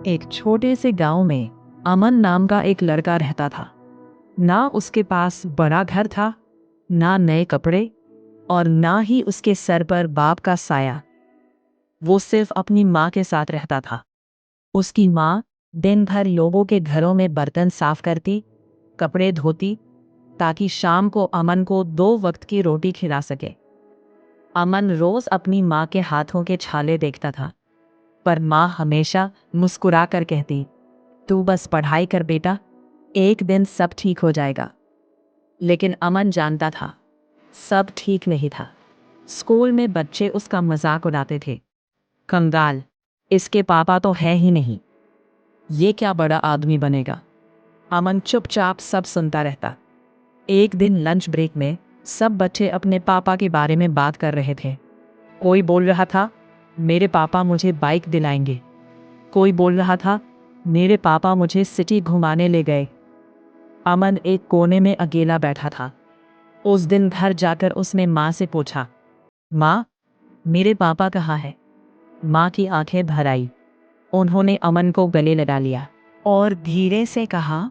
एक छोटे से गांव में अमन नाम का एक लड़का रहता था। ना उसके पास बड़ा घर था, ना नए कपड़े, और ना ही उसके सर पर बाप का साया। वो सिर्फ अपनी माँ के साथ रहता था। उसकी माँ दिन भर लोगों के घरों में बर्तन साफ करती, कपड़े धोती, ताकि शाम को अमन को 2 वक्त की रोटी खिला सके। अमन रोज अपनी माँ के हाथों के छाले देखता था, पर माँ हमेशा मुस्कुरा कर कहती, तू बस पढ़ाई कर बेटा, एक दिन सब ठीक हो जाएगा। लेकिन अमन जानता था, सब ठीक नहीं था। स्कूल में बच्चे उसका मजाक उड़ाते थे। कंगाल, इसके पापा तो है ही नहीं, ये क्या बड़ा आदमी बनेगा। अमन चुपचाप सब सुनता रहता। एक दिन लंच ब्रेक में सब बच्चे अपने पापा के बारे में बात कर रहे थे। कोई बोल रहा था, मेरे पापा मुझे बाइक दिलाएंगे। कोई बोल रहा था, मेरे पापा मुझे सिटी घुमाने ले गए। अमन एक कोने में अकेला बैठा था। उस दिन घर जाकर उसने माँ से पूछा, माँ, मेरे पापा कहाँ है? माँ की आंखें भर आई। उन्होंने अमन को गले लगा लिया और धीरे से कहा,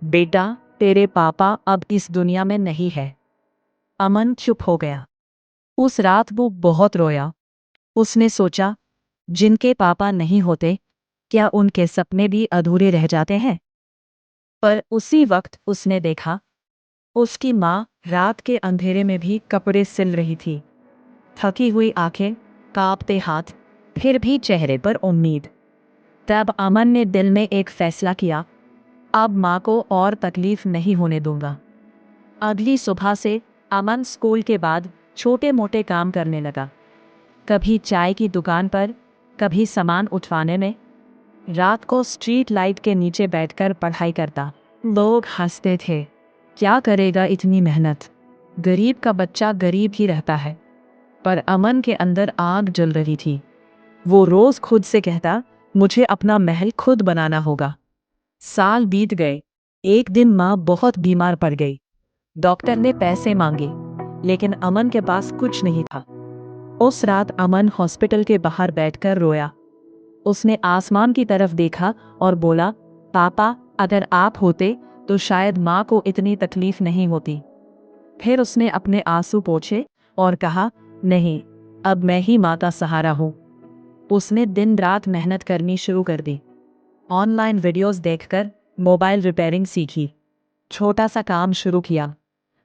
बेटा, तेरे पापा अब इस दुनिया में नहीं है। अमन चुप हो गया। उस रात वो बहुत रोया। उसने सोचा, जिनके पापा नहीं होते, क्या उनके सपने भी अधूरे रह जाते हैं? पर उसी वक्त उसने देखा, उसकी माँ रात के अंधेरे में भी कपड़े सिल रही थी। थकी हुई आंखें, कांपते हाथ, फिर भी चेहरे पर उम्मीद। तब अमन ने दिल में एक फैसला किया, अब माँ को और तकलीफ नहीं होने दूंगा। अगली सुबह से अमन स्कूल के बाद छोटे मोटे काम करने लगा। कभी चाय की दुकान पर, कभी सामान उठवाने में। रात को स्ट्रीट लाइट के नीचे बैठकर पढ़ाई करता। लोग हंसते थे, क्या करेगा इतनी मेहनत, गरीब का बच्चा गरीब ही रहता है। पर अमन के अंदर आग जल रही थी। वो रोज खुद से कहता, मुझे अपना महल खुद बनाना होगा। साल बीत गए। एक दिन माँ बहुत बीमार पड़ गई। डॉक्टर ने पैसे मांगे, लेकिन अमन के पास कुछ नहीं था। उस रात अमन हॉस्पिटल के बाहर बैठकर रोया। उसने आसमान की तरफ देखा और बोला, पापा, अगर आप होते तो शायद माँ को इतनी तकलीफ नहीं होती। फिर उसने अपने आंसू पोंछे और कहा, नहीं, अब मैं ही माँ का सहारा हूँ। उसने दिन रात मेहनत करनी शुरू कर दी। ऑनलाइन वीडियोस देखकर मोबाइल रिपेयरिंग सीखी, छोटा सा काम शुरू किया,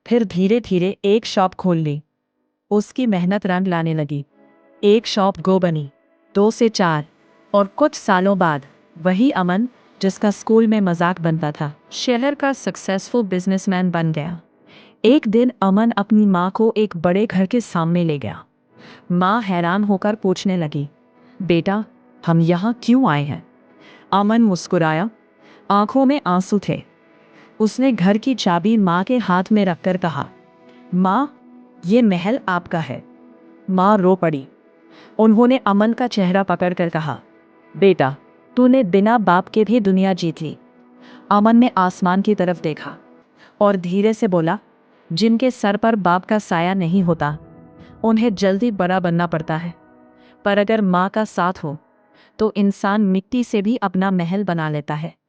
फिर धीरे धीरे एक शॉप खोल ली। उसकी मेहनत रंग लाने लगी। एक शॉप गो बनी, 2 से 4, और कुछ सालों बाद वही अमन जिसका स्कूल में मजाक बनता था, शहर का सक्सेसफुल बिजनेसमैन बन गया। एक दिन अमन अपनी माँ को एक बड़े घर के सामने ले गया। माँ हैरान होकर पूछने लगी, बेटा, हम यहाँ क्यों आए हैं? अमन मुस्कुराया, आंखों में आंसू थे। उसने घर की चाबी माँ के हाथ में रखकर कहा, माँ, ये महल आपका है। माँ रो पड़ी। उन्होंने अमन का चेहरा पकड़कर कहा, बेटा, तूने बिना बाप के भी दुनिया जीत ली। अमन ने आसमान की तरफ देखा और धीरे से बोला, जिनके सर पर बाप का साया नहीं होता, उन्हें जल्दी बड़ा बनना पड़ता है। पर अगर माँ का साथ हो, तो इंसान मिट्टी से भी अपना महल बना लेता है।